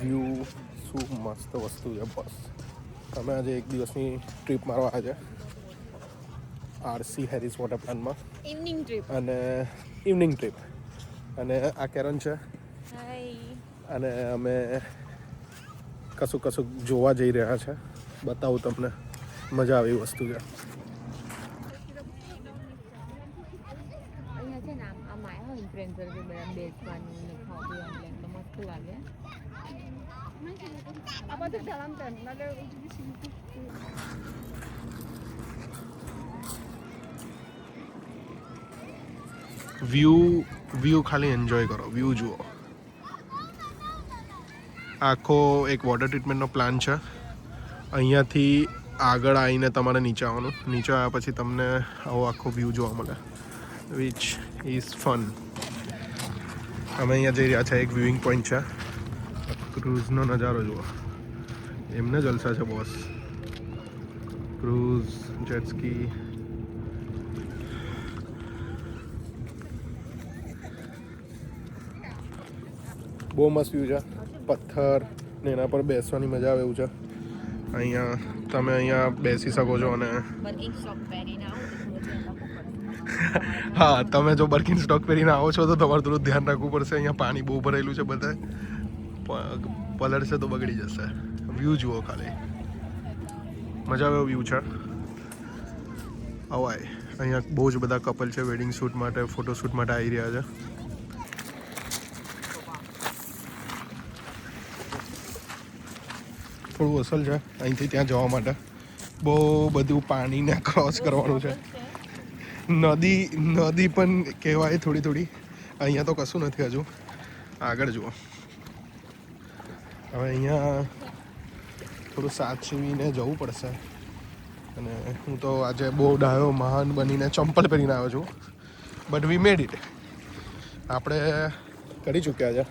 View શું મસ્ત વસ્તુ છે બસ. અમે આજે એક દિવસની ટ્રીપ મારવા આજે આરસી હેરિસ વોટર પ્લાન્ટમાં અને ઇવનિંગ ટ્રીપ. અને આ કેરન છે અને અમે કશું જોવા જઈ રહ્યા છે. બતાવું તમને, મજા આવે એવી વસ્તુ છે. વ્યૂ ખાલી એન્જોય કરો, વ્યૂ જુઓ. આખો એક વોટર ટ્રીટમેન્ટનો પ્લાન છે. અહીંયાથી આગળ આવીને તમારે નીચે આવવાનું. નીચે આવ્યા પછી તમને આવો આખો વ્યૂ જોવા મળે, વિચ ઇઝ ફન. અમે અહીંયા જઈ રહ્યા છે, એક વ્યૂઇંગ પોઈન્ટ છે. ક્રૂઝનો નજારો જુઓ, એમને જલસા છે બોસ. ક્રૂઝ, જેટસ્કી. બહુ મસ્ત વ્યૂ છે. પથ્થર ને એના પર બેસવાની મજા આવે એવું છે. તમે અહીંયા બેસી શકો છો અને હા, તમે જો બર્કિન સ્ટોક પહેરીને આવો છો તો તમારે થોડું ધ્યાન રાખવું પડશે. અહીંયા પાણી બહુ ભરેલું છે, બધા પલળશે તો બગડી જશે. વ્યૂ જુઓ ખાલી, મજા આવે વ્યૂ છે. અવાય અહીંયા બહુ જ બધા કપલ છે, વેડિંગ શૂટ માટે, ફોટોશૂટ માટે આવી રહ્યા છે. થોડું અસલ છે અહીંથી ત્યાં જવા માટે. બહુ બધું પાણીને ક્રોસ કરવાનું છે. નદી પણ કહેવાય થોડી. અહીંયા તો કશું નથી હજુ. આગળ જુઓ. હવે અહીંયા થોડું સાચવીને જવું પડશે. અને હું તો આજે બહુ ડાયો મહાન બનીને ચંપલ પહેરીને આવ્યો છું. But we made it. આપણે કરી ચૂક્યા છે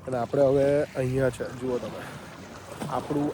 અને આપણે હવે અહીંયા છે. જુઓ તમે, આપણું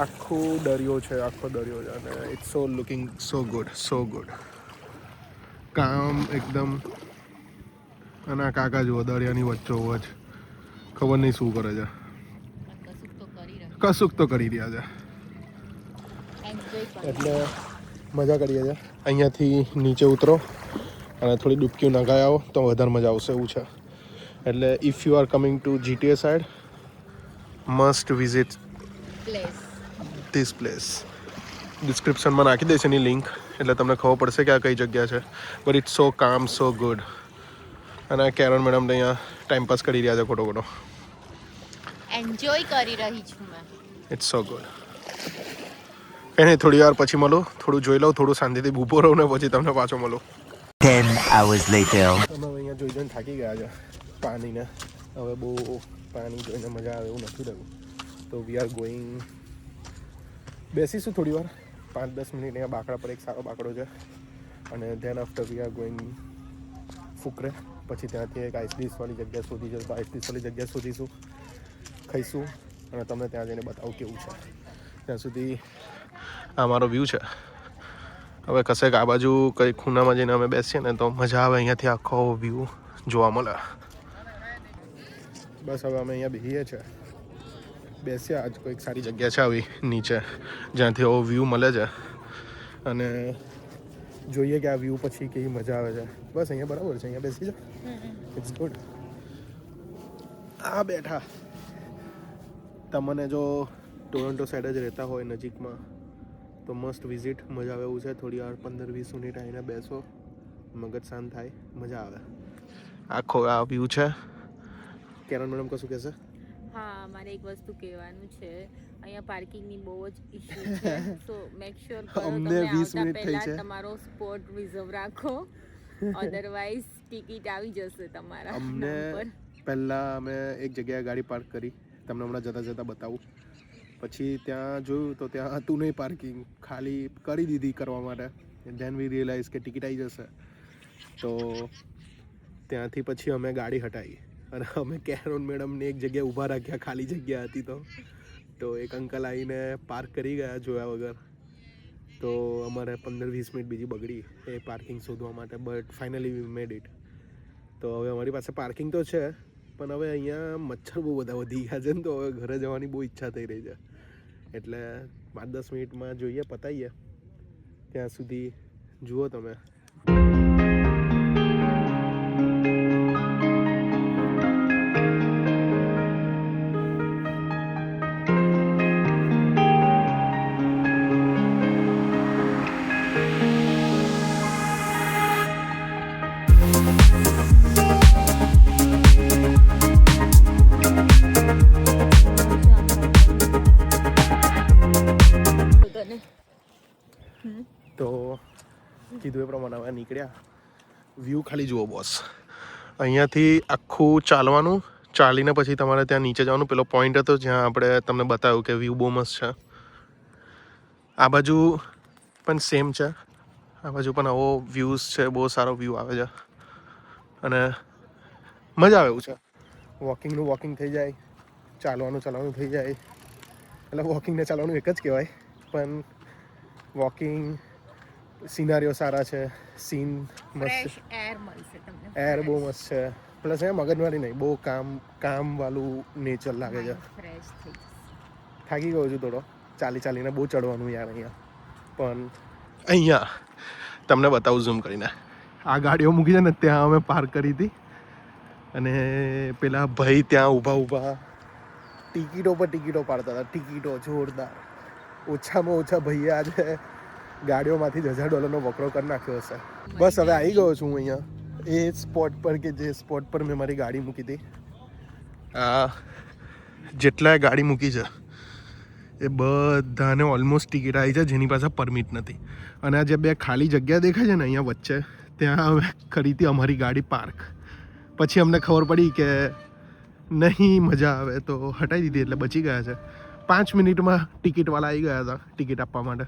આખું દરિયો છે. અને it's so looking so good. કામ એકદમ. અને આ કાકા જુઓ, દરિયાની વચ્ચોવચ ખબર નહીં શું કરે છે. કશુંક તો કરી રહ્યા છે. એટલે મજા કરીએ છીએ. અહીંયાથી નીચે ઉતરો અને થોડી ડૂબકીઓ નગાઈ આવો તો વધારે મજા આવશે એવું છે. એટલે if you are coming to GTA side, must visit this place. ડિસ્ક્રિપ્શનમાં નાખી દઈશ એની લિંક, એટલે તમને ખબર પડશે કે આ કઈ જગ્યા છે. બટ ઇટ્સ સો કામ, સો ગુડ. અને કેરન મેડમ અહીંયા ટાઈમપાસ કરી રહ્યા છે ખોટો. એન્જોય કરી રહી છું મેં. It's so good. કંઈ નહીં, થોડી વાર પછી મળો. થોડું જોઈ લઉં, થોડું શાંતિથી ઊભો રહું ને પછી તમને પાછો મળો. 10 hours later. અમે અહીંયા જોઈને થાકી ગયા છે પાણીને. હવે બહુ પાણી જોઈને મજા આવે એવું નથી રહ્યું. તો વી આર ગોઈંગ. બેસીશું થોડી વાર, 5-10 મિનિટ. અહીંયા બાકડા પર એક સારો બાકડો છે. અને then after we are going ફુકરે. પછી ત્યાંથી એક આઈસડીશવાળી જગ્યા શોધી છે, તો આઈસડીશવાળી જગ્યા શોધીશું, ખાઈશું અને તમને ત્યાં જઈને બતાવું કેવું છે. ત્યાં સુધી આ મારો વ્યૂ છે. હવે કશેક આ બાજુ કંઈ ખૂણામાં જઈને અમે બેસીએ ને તો મજા આવે. અહીંયાથી આખો વ્યૂ જોવા મળે. બસ હવે અમે અહીંયા બેસીએ છીએ. બેસ્યા આજ કોઈક સારી જગ્યા છે આવી નીચે, જ્યાંથી આવો વ્યૂ મળે છે. અને જોઈએ કે આ વ્યૂ પછી કેવી મજા આવે છે. બસ અહીંયા બરાબર છે, અહીંયા બેસી જાઓ. It's good. આ બેઠા તમને જો ટોરન્ટો સાઈડ જ રહેતા હોય નજીકમાં તો મસ્ત વિઝિટ, મજા આવે એવું છે. થોડી વાર 15-20 મિનિટ આવીને બેસો, મગજ શાંત થાય, મજા આવે. આખો આ વ્યૂ છે. કેરન મેડમ કશું કહેશે? હા, મારે એક વસ્તુ કહેવાનું છે. અહીંયા પાર્કિંગની બહુ જ ઇશ્યુ છે. સો મેક શ્યોર કરો અમને 20 મિનિટ થઈ છે. તમારો સ્પોટ રિઝર્વ રાખો, અધરવાઇઝ ટિકિટ આવી જશે તમારા અમને પહેલાં અમે એક જગ્યાએ ગાડી પાર્ક કરી, તમને હમણાં જતાં બતાવું. પછી ત્યાં જોયું તો ત્યાં હતું નહીં પાર્કિંગ, ખાલી કરી દીધી કરવા માટે. ધેન વી રિયલાઇઝ કે ટિકિટ આવી જશે. તો ત્યાંથી પછી અમે ગાડી હટાવી અને અમે કેરન મેડમને એક જગ્યાએ ઊભા રાખ્યા, ખાલી જગ્યા હતી તો એક અંકલ આવીને પાર્ક કરી ગયા જોયા વગર. તો અમારે 15-20 મિનિટ બીજી બગડી એ પાર્કિંગ શોધવા માટે. But finally we made it. તો હવે અમારી પાસે પાર્કિંગ તો છે, પણ હવે અહીંયા મચ્છર બહુ બધા વધી ગયા છે ને, તો હવે ઘરે જવાની બહુ ઈચ્છા થઈ રહી છે. એટલે 5-10 મિનિટમાં જોઈએ, પતાવીએ. ત્યાં સુધી જુઓ તમે. તો કીધું એ પ્રમાણે હવે નીકળ્યા. વ્યૂ ખાલી જુઓ બોસ. અહીંયાથી આખું ચાલવાનું, ચાલીને પછી તમારે ત્યાં નીચે જવાનું. પેલો પોઈન્ટ હતો જ્યાં આપણે તમને બતાવ્યું કે વ્યૂ બહુ મસ્ત છે. આ બાજુ પણ સેમ છે. આ બાજુ પણ આવો વ્યૂઝ છે, બહુ સારો વ્યૂ આવે છે અને મજા આવે એવું છે. વોકિંગનું વોકિંગ થઈ જાય, ચાલવાનું થઈ જાય. એટલે વોકિંગ ને ચાલવાનું એક જ કહેવાય, પણ વોકિંગ, સિનારીઓ સારા છે, સીન મસ્ત, એર મળશે તમને, એર બહુ મસ્ત છે. પ્લસ અહીંયા મગજમારી નહીં, બહુ કામવાળું નેચર લાગે છે. ફ્રેશ થઈ જશે. થાકી ગયો છું થોડો, ચાલીને બહુ ચડવાનું યાર અહીંયા. પણ અહીંયા તમને બતાવું ઝૂમ કરીને. આ ગાડીઓ મૂકી છે ને ત્યાં અમે પાર્ક કરી હતી, અને પેલા ભાઈ ત્યાં ઊભા ટિકિટો પર ટિકિટો પાડતા હતા. ટિકિટો જોરદાર. ઓછામાં ઓછા ભાઈએ આજે ગાડીઓમાંથી $1000 વકરો કરી નાખ્યો હશે. બસ હવે આવી ગયો છું હું અહીંયા એ સ્પોટ પર કે જે સ્પોટ પર મેં મારી ગાડી મૂકી હતી. જેટલા ગાડી મૂકી છે એ બધાને ઓલમોસ્ટ ટિકિટ આવી છે, જેની પાસે પરમિટ નથી. અને આ જે બે ખાલી જગ્યા દેખાય છે ને અહીંયા વચ્ચે, ત્યાં અમે કરી હતી અમારી ગાડી પાર્ક. પછી અમને ખબર પડી કે નહીં મજા આવે, તો હટાવી દીધી, એટલે બચી ગયા છે. 5 મિનિટમાં ટિકિટવાળા આવી ગયા હતા ટિકિટ આપવા માટે.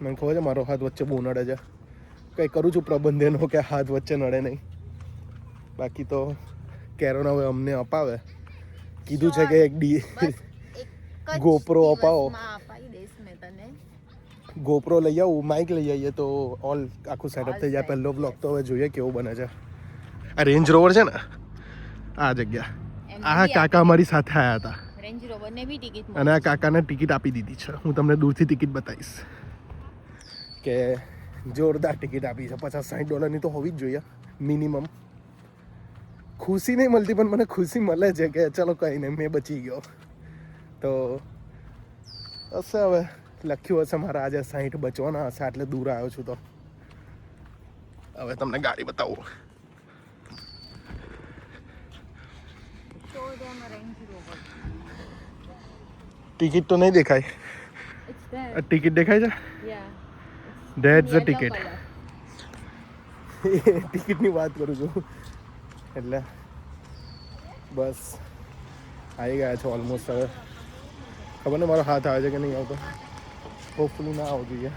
મને ખબર છે મારો હાથ વચ્ચે બહુ નડે છે. કંઈ કરું છું પ્રબંધનો કે હાથ વચ્ચે નડે નહીં. બાકી તો કેરોન હવે અમને અપાવે. કીધું છે કે એક GoPro અપાવો. GoPro લઈ આવું, માઇક લઈ આવીએ તો આખું સેટઅપ થઈ જાય. પહેલો બ્લોગ તો હવે જોઈએ કેવો બને છે. આ રેન્જ રોવર છે ને, આ જગ્યા, આ કાકા અમારી સાથે આવ્યા હતા, રેન્જ રોવરને બી ટિકિટ અને આ કાકાને ટિકિટ આપી દીધી છે. હું તમને દૂરથી ટિકિટ બતાવીશ કે જોરદાર ટિકિટ આપી છે. $50-60 તો હોવી જ જોઈએ મિનિમમ. ખુશી નહીં મળતી, પણ મને ખુશી મળે છે કે ચલો કંઈ નહીં, મેં બચી ગયો. તો હશે, હવે લખ્યું હશે મારા આજે 60 બચવાના હશે, આટલે દૂર આવ્યો છું. તો હવે તમને ગાડી બતાવું. ટિકિટ તો નહીં દેખાય. ટિકિટ દેખાય છે? That's the ticket. ટિકિટની વાત કરું છું. એટલે બસ આવી ગયા છે ઓલમોસ્ટ. હવે ખબર ને મારો હાથ આવે છે કે નહીં આવતો. હોપફુલી ના આવવું જોઈએ.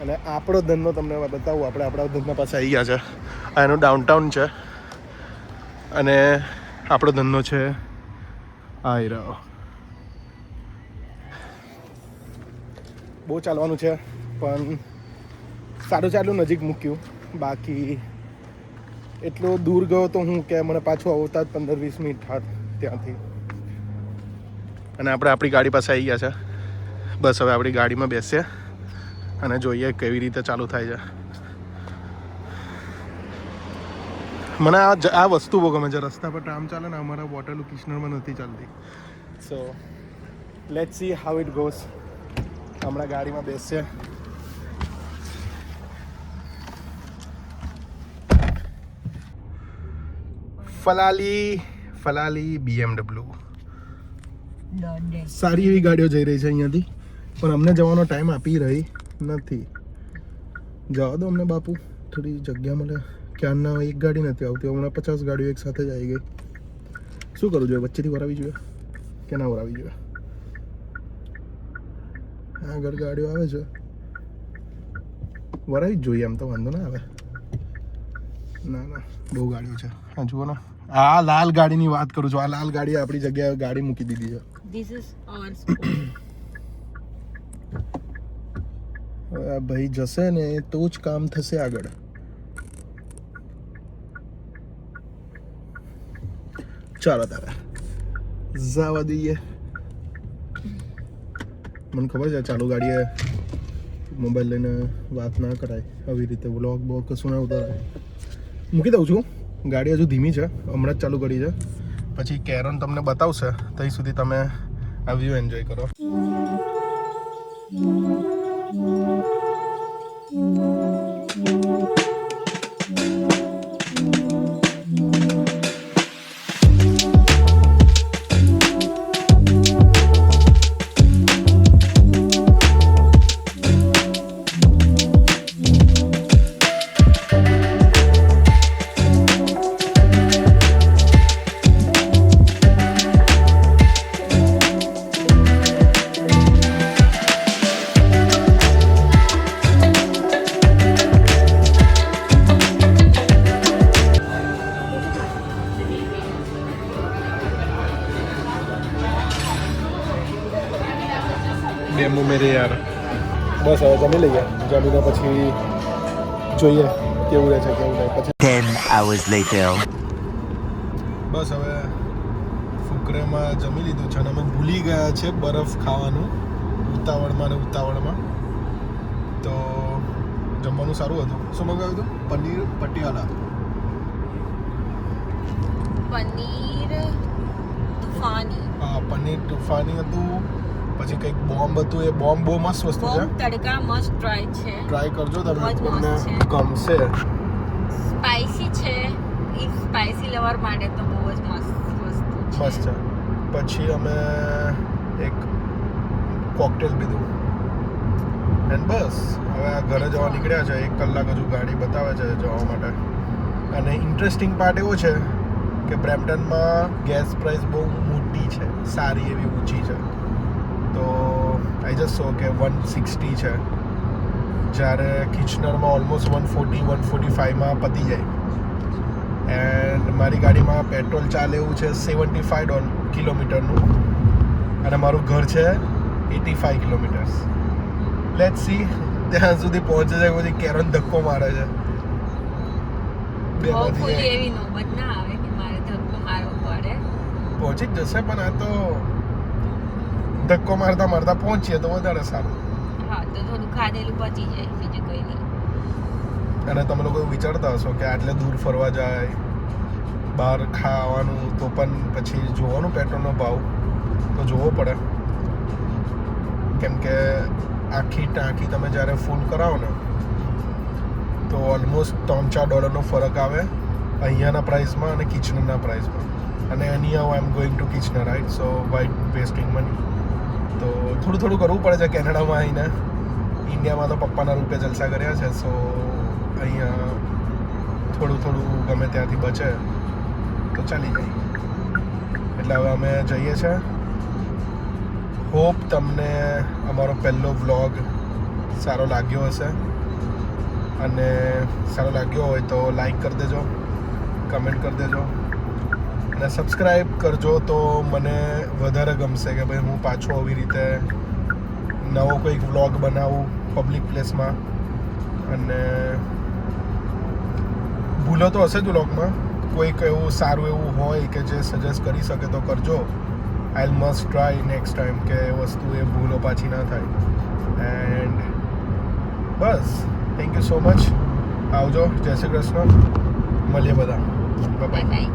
અને આપણો ધંધો તમને બતાવું. આપણે આપણા ધંધા પાસે આવી ગયા છે. આ એનું ડાઉનટાઉન છે, અને આપણો ધંધો છે આવી રહ્યો. બહુ ચાલવાનું છે, પણ સારું નજીક મૂક્યું. બાકી એટલો દૂર ગયો તો હું કે મને પાછું આવતા જ 15-20 મિનિટ થાત ત્યાંથી. અને આપણે આપણી ગાડી પાસે આવી ગયા છે. બસ હવે આપણી ગાડીમાં બેસીએ અને જોઈએ કેવી રીતે ચાલુ થાય છે. મને આ વસ્તુ બહુ ગમે છે. રસ્તા પર ટ્રામ ચાલે ને, અમારા વોટરલૂ કિશનરમાં નથી ચાલતી. So let's see how it goes. હમણાં ગાડીમાં બેસીએ. ફલાલી BMW. સારી એવી ગાડીઓ જઈ રહી છે અહીંયાથી, પણ અમને જવાનો ટાઈમ આપી રહી નથી. જવા દો અમને બાપુ, થોડી જગ્યા મળે. ક્યારના એક ગાડી નથી આવતી, હમણાં 50 ગાડીઓ એક સાથે જ આવી ગઈ. શું કરવું જોઈએ? વચ્ચેથી વરાવી જોઈએ કે ના વરાવી જોઈએ? આગળ ગાડીઓ આવે છે, વરાવી જ જોઈએ. એમ તો વાંધો ના આવે. ના બહુ ગાડીઓ છે. હા જુઓ ને, આ લાલ ગાડીની વાત કરું છું. આ લાલ ગાડી આપણી જગ્યાએ ગાડી મૂકી દીધી છે. This is our sport. આ ભાઈ જશે ને તો જ કામ થશે આગળ. ચાલો તારે જવા દઈએ. મને ખબર છે ચાલુ ગાડીએ મોબાઈલ લઈને વાત ના કરાય, આવી રીતે વ્લોગ બોગ કશું ના ઉતારાય. મૂકી દઉં છું, ગાડી હજુ ધીમી છે, હમણાં જ ચાલુ કરી છે. પછી કેરોન તમને બતાવશે, ત્યાં સુધી તમે આ વ્યૂ એન્જોય કરો. ડેમો મેરે યાર. બસ હવે જમી લઈએ, જમીને પછી જોઈએ કેવું રહે છે કેવું નહીં. પછી 10 hours later. બસ હવે ફુકરેમાં જમી લીધું છે અને અમે ભૂલી ગયા છે બરફ ખાવાનું ઉતાવળમાં ને ઉતાવળમાં. તો જમવાનું સારું હતું. શું મંગાવ્યું હતું? પનીર પટિયાલા. પનીર તુફાની. હા, પનીર તુફાની હતું. પછી કંઈક બોમ્બ હતું, એ બોમ્બ બહુ મસ્ત વસ્તુ છે. બોમ્બ તડકા મસ્ત ટ્રાય છે. ટ્રાય કરજો બહુ તમે, જ તમને મસ્ત છે. ગમશે. સ્પાઇસી છે, ઇફ સ્પાઇસી લવર માટે તો બહુ જ મસ્ત વસ્તુ છે. મસ્ત છે. પછી અમે એક કોકટેલ પીધું એન્ડ બસ હવે આ ઘરે જવા નીકળ્યા છે. 1 કલાક હજુ ગાડી બતાવે છે જવા માટે. અને ઇન્ટરેસ્ટિંગ પાર્ટ એવો છે કે બ્રેમ્પટનમાં ગેસ પ્રાઇસ બહુ મોટી છે, સારી એવી ઊંચી છે. તો આઈ જસ્ટ સો કે 160 છે, જ્યારે કિચનરમાં ઓલમોસ્ટ 140-145માં પતી જાય. એન્ડ મારી ગાડીમાં પેટ્રોલ ચાલે એવું છે 75 કિલોમીટરનું અને મારું ઘર છે 85 કિલોમીટર્સ. લેટ્સ સી ત્યાં સુધી પહોંચે છે પછી કેરોન ધક્કો મારે છે. હોપફુલી એવી નોબત ના આવે કે મારે ધક્કો મારવો પડે. પહોંચી જ જશે, પણ આ તો ધક્કો મારતા મારતા પહોંચીએ તો વધારે સારું. હા, તો થોડું ખાધેલું પચી જાય, બીજું કંઈ નહીં. અને તમે લોકો એવું વિચારતા હશો કે આટલે દૂર ફરવા જાય, બહાર ખાવાનું, તો પણ પછી જોવાનું પેટ્રોલનો ભાવ તો જોવો પડે. કેમ કે આખી ટાંકી તમે જ્યારે ફૂલ કરાવો ને તો ઓલમોસ્ટ $3-4 ફરક આવે અહીંયાના પ્રાઇસમાં અને કિચનરના પ્રાઇસમાં. અને એની I am going to Kitchener, right? So why wasting money. તો થોડું થોડું કરવું પડે છે કેનેડામાં આવીને. ઇન્ડિયામાં તો પપ્પાના રૂપે જલસા કર્યા છે, સો અહીંયા થોડું થોડું ગમે ત્યાંથી બચે તો ચાલી જાય. એટલે હવે અમે જઈએ છીએ. હોપ તમને અમારો પહેલો વ્લોગ સારો લાગ્યો હશે, અને સારો લાગ્યો હોય તો લાઈક કરી દેજો, કમેન્ટ કરી દેજો અને સબસ્ક્રાઈબ કરજો તો મને વધારે ગમશે કે ભાઈ હું પાછો આવી રીતે નવો કોઈક વ્લોગ બનાવું પબ્લિક પ્લેસમાં. અને ભૂલો તો હશે જ વ્લોગમાં, કોઈક એવું સારું એવું હોય કે જે સજેસ્ટ કરી શકે તો કરજો. I must try next time કે વસ્તુ એ ભૂલો પાછી ના થાય. And bus, thank you so much. આવજો, જય શ્રી કૃષ્ણ, મળીએ બધા. Bye bye. બાય.